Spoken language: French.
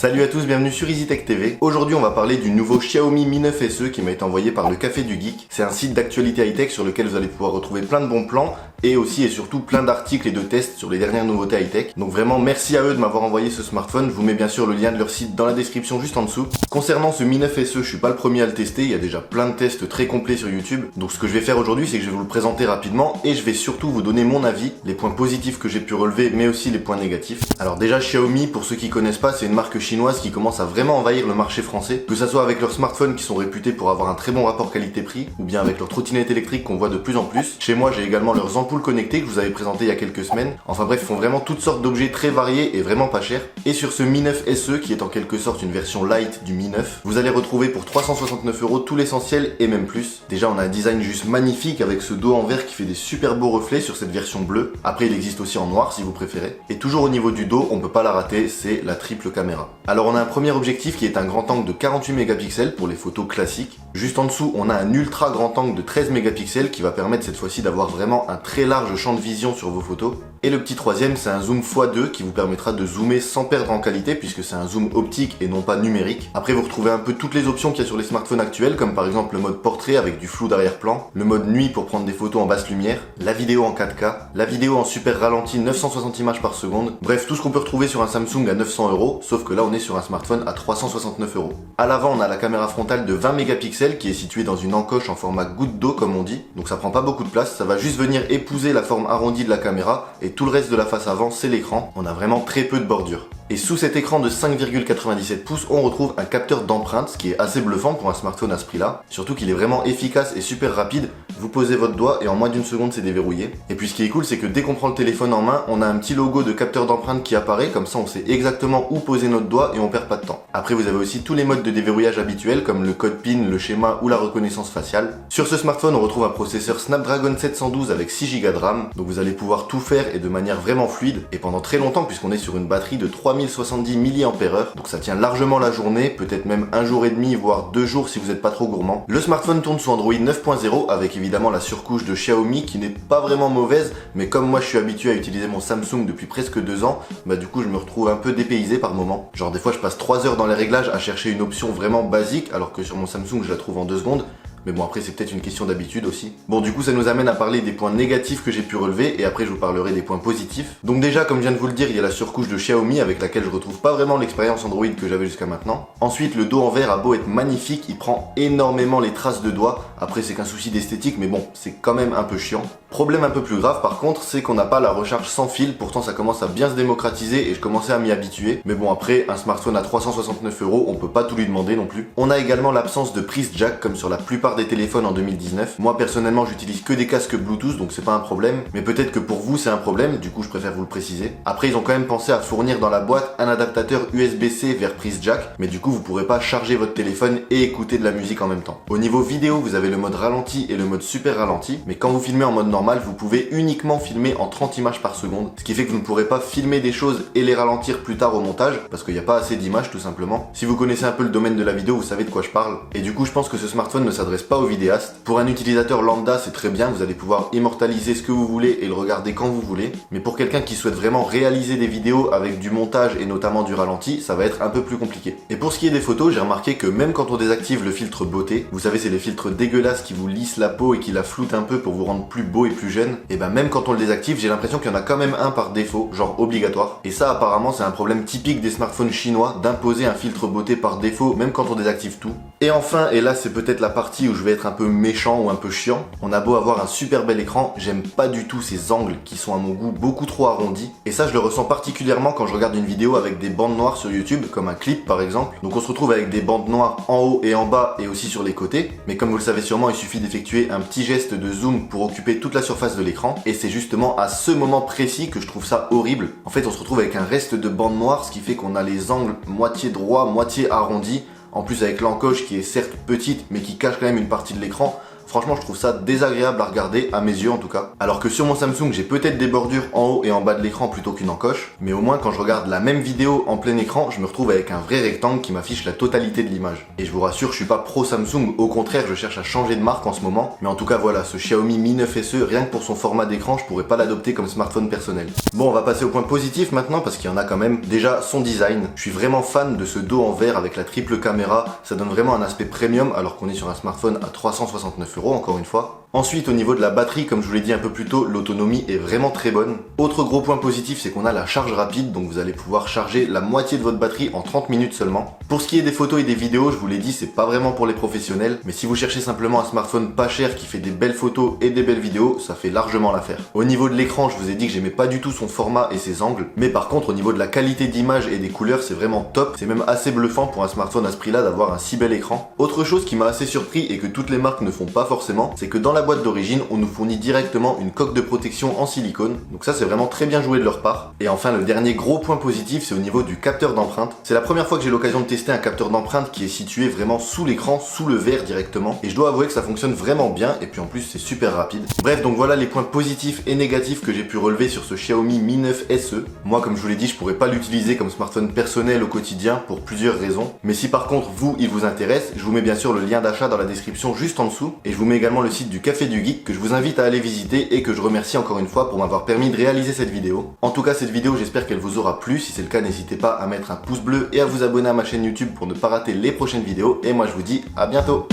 Salut à tous, bienvenue sur EasyTech TV. Aujourd'hui on va parler du nouveau Xiaomi Mi 9 SE qui m'a été envoyé par le Café du Geek. C'est un site d'actualité high-tech sur lequel vous allez pouvoir retrouver plein de bons plans et aussi et surtout plein d'articles et de tests sur les dernières nouveautés high-tech. Donc vraiment merci à eux de m'avoir envoyé ce smartphone. Je vous mets bien sûr le lien de leur site dans la description juste en dessous. Concernant ce Mi 9 SE, je suis pas le premier à le tester, il y a déjà plein de tests très complets sur YouTube. Donc ce que je vais faire aujourd'hui, c'est que je vais vous le présenter rapidement et je vais surtout vous donner mon avis, les points positifs que j'ai pu relever mais aussi les points négatifs. Alors déjà Xiaomi, pour ceux qui connaissent pas, c'est une marque chinoise qui commence à vraiment envahir le marché français, que ça soit avec leurs smartphones qui sont réputés pour avoir un très bon rapport qualité-prix, ou bien avec leurs trottinettes électriques qu'on voit de plus en plus. Chez moi, j'ai également leurs ampoules connectées que je vous avais présentées il y a quelques semaines. Enfin bref, ils font vraiment toutes sortes d'objets très variés et vraiment pas chers. Et sur ce Mi 9 SE, qui est en quelque sorte une version light du Mi 9, vous allez retrouver pour 369 € tout l'essentiel et même plus. Déjà, on a un design juste magnifique avec ce dos en verre qui fait des super beaux reflets sur cette version bleue. Après, il existe aussi en noir si vous préférez. Et toujours au niveau du dos, on peut pas la rater, c'est la triple caméra. Alors on a un premier objectif qui est un grand angle de 48 mégapixels pour les photos classiques. Juste en dessous, on a un ultra grand angle de 13 mégapixels qui va permettre cette fois-ci d'avoir vraiment un très large champ de vision sur vos photos. Et le petit troisième, c'est un zoom x2 qui vous permettra de zoomer sans perdre en qualité puisque c'est un zoom optique et non pas numérique. Après, vous retrouvez un peu toutes les options qu'il y a sur les smartphones actuels, comme par exemple le mode portrait avec du flou d'arrière-plan, le mode nuit pour prendre des photos en basse lumière, la vidéo en 4K, la vidéo en super ralenti 960 images par seconde. Bref, tout ce qu'on peut retrouver sur un Samsung à 900 €, sauf que là on est sur un smartphone à 369 €. À l'avant, on a la caméra frontale de 20 mégapixels qui est située dans une encoche en format goutte d'eau comme on dit, donc ça prend pas beaucoup de place, ça va juste venir épouser la forme arrondie de la caméra et tout le reste de la face avant c'est l'écran. On a vraiment très peu de bordure. Et sous cet écran de 5,97 pouces, on retrouve un capteur d'empreinte, ce qui est assez bluffant pour un smartphone à ce prix-là. Surtout qu'il est vraiment efficace et super rapide. Vous posez votre doigt et en moins d'une seconde, c'est déverrouillé. Et puis ce qui est cool, c'est que dès qu'on prend le téléphone en main, on a un petit logo de capteur d'empreinte qui apparaît. Comme ça, on sait exactement où poser notre doigt et on perd pas de temps. Après, vous avez aussi tous les modes de déverrouillage habituels, comme le code PIN, le schéma ou la reconnaissance faciale. Sur ce smartphone, on retrouve un processeur Snapdragon 712 avec 6 Go de RAM. Donc vous allez pouvoir tout faire et de manière vraiment fluide. Et pendant très longtemps, puisqu'on est sur une batterie de 3070 mAh, donc ça tient largement la journée, peut-être même un jour et demi, voire 2 jours si vous n'êtes pas trop gourmand. Le smartphone tourne sous Android 9.0 avec évidemment la surcouche de Xiaomi qui n'est pas vraiment mauvaise, mais comme moi je suis habitué à utiliser mon Samsung depuis presque 2 ans, bah du coup je me retrouve un peu dépaysé par moment. Genre des fois je passe 3 heures dans les réglages à chercher une option vraiment basique alors que sur mon Samsung je la trouve en 2 secondes. Mais bon, après c'est peut-être une question d'habitude aussi. Bon, du coup ça nous amène à parler des points négatifs que j'ai pu relever et après je vous parlerai des points positifs. Donc déjà, comme je viens de vous le dire, il y a la surcouche de Xiaomi avec laquelle je retrouve pas vraiment l'expérience Android que j'avais jusqu'à maintenant. Ensuite, le dos en verre a beau être magnifique, il prend énormément les traces de doigts. Après c'est qu'un souci d'esthétique, mais bon, c'est quand même un peu chiant. Problème un peu plus grave par contre, c'est qu'on n'a pas la recharge sans fil, pourtant ça commence à bien se démocratiser et je commençais à m'y habituer. Mais bon, après, un smartphone à 369 €, on peut pas tout lui demander non plus. On a également l'absence de prise jack comme sur la plupart des téléphones en 2019. Moi personnellement j'utilise que des casques Bluetooth donc c'est pas un problème, mais peut-être que pour vous c'est un problème, du coup je préfère vous le préciser. Après ils ont quand même pensé à fournir dans la boîte un adaptateur USB-C vers prise jack, mais du coup vous pourrez pas charger votre téléphone et écouter de la musique en même temps. Au niveau vidéo vous avez le mode ralenti et le mode super ralenti, mais quand vous filmez en mode normal vous pouvez uniquement filmer en 30 images par seconde, ce qui fait que vous ne pourrez pas filmer des choses et les ralentir plus tard au montage, parce qu'il n'y a pas assez d'images tout simplement. Si vous connaissez un peu le domaine de la vidéo vous savez de quoi je parle, et du coup je pense que ce smartphone ne s'adresse pas aux vidéastes. Pour un utilisateur lambda, c'est très bien, vous allez pouvoir immortaliser ce que vous voulez et le regarder quand vous voulez. Mais pour quelqu'un qui souhaite vraiment réaliser des vidéos avec du montage et notamment du ralenti, ça va être un peu plus compliqué. Et pour ce qui est des photos, j'ai remarqué que même quand on désactive le filtre beauté, vous savez c'est les filtres dégueulasses qui vous lissent la peau et qui la floutent un peu pour vous rendre plus beau et plus jeune, et ben même quand on le désactive, j'ai l'impression qu'il y en a quand même un par défaut, genre obligatoire. Et ça apparemment c'est un problème typique des smartphones chinois d'imposer un filtre beauté par défaut même quand on désactive tout. Et enfin, et là c'est peut-être la partie où je vais être un peu méchant ou un peu chiant, on a beau avoir un super bel écran, j'aime pas du tout ces angles qui sont à mon goût beaucoup trop arrondis, et ça je le ressens particulièrement quand je regarde une vidéo avec des bandes noires sur YouTube, comme un clip par exemple. Donc on se retrouve avec des bandes noires en haut et en bas et aussi sur les côtés, mais comme vous le savez sûrement il suffit d'effectuer un petit geste de zoom pour occuper toute la surface de l'écran, et c'est justement à ce moment précis que je trouve ça horrible. En fait on se retrouve avec un reste de bandes noires, ce qui fait qu'on a les angles moitié droit, moitié arrondis, en plus avec l'encoche qui est certes petite mais qui cache quand même une partie de l'écran. Franchement je trouve ça désagréable à regarder, à mes yeux en tout cas. Alors que sur mon Samsung j'ai peut-être des bordures en haut et en bas de l'écran plutôt qu'une encoche, mais au moins quand je regarde la même vidéo en plein écran, je me retrouve avec un vrai rectangle qui m'affiche la totalité de l'image. Et je vous rassure, je suis pas pro Samsung, au contraire je cherche à changer de marque en ce moment, mais en tout cas voilà, ce Xiaomi Mi 9 SE, rien que pour son format d'écran, je pourrais pas l'adopter comme smartphone personnel. Bon, on va passer au point positif maintenant parce qu'il y en a quand même. Déjà, son design. Je suis vraiment fan de ce dos en verre avec la triple caméra. Ça donne vraiment un aspect premium alors qu'on est sur un smartphone à 369 € encore une fois. Ensuite, au niveau de la batterie, comme je vous l'ai dit un peu plus tôt, l'autonomie est vraiment très bonne. Autre gros point positif, c'est qu'on a la charge rapide, donc vous allez pouvoir charger la moitié de votre batterie en 30 minutes seulement. Pour ce qui est des photos et des vidéos, je vous l'ai dit, c'est pas vraiment pour les professionnels, mais si vous cherchez simplement un smartphone pas cher qui fait des belles photos et des belles vidéos, ça fait largement l'affaire. Au niveau de l'écran, je vous ai dit que j'aimais pas du tout son format et ses angles, mais par contre, au niveau de la qualité d'image et des couleurs, c'est vraiment top. C'est même assez bluffant pour un smartphone à ce prix-là d'avoir un si bel écran. Autre chose qui m'a assez surpris et que toutes les marques ne font pas forcément, c'est que dans la boîte d'origine, on nous fournit directement une coque de protection en silicone. Donc ça, c'est vraiment très bien joué de leur part. Et enfin, le dernier gros point positif, c'est au niveau du capteur d'empreinte. C'est la première fois que j'ai l'occasion de tester un capteur d'empreinte qui est situé vraiment sous l'écran, sous le verre directement. Et je dois avouer que ça fonctionne vraiment bien. Et puis en plus, c'est super rapide. Bref, donc voilà les points positifs et négatifs que j'ai pu relever sur ce Xiaomi Mi 9 SE. Moi, comme je vous l'ai dit, je pourrais pas l'utiliser comme smartphone personnel au quotidien pour plusieurs raisons. Mais si par contre, vous, il vous intéresse, je vous mets bien sûr le lien d'achat dans la description juste en dessous. Et je vous mets également le site du Café du Geek que je vous invite à aller visiter et que je remercie encore une fois pour m'avoir permis de réaliser cette vidéo. En tout cas, cette vidéo, j'espère qu'elle vous aura plu. Si c'est le cas, n'hésitez pas à mettre un pouce bleu et à vous abonner à ma chaîne YouTube pour ne pas rater les prochaines vidéos. Et moi, je vous dis à bientôt.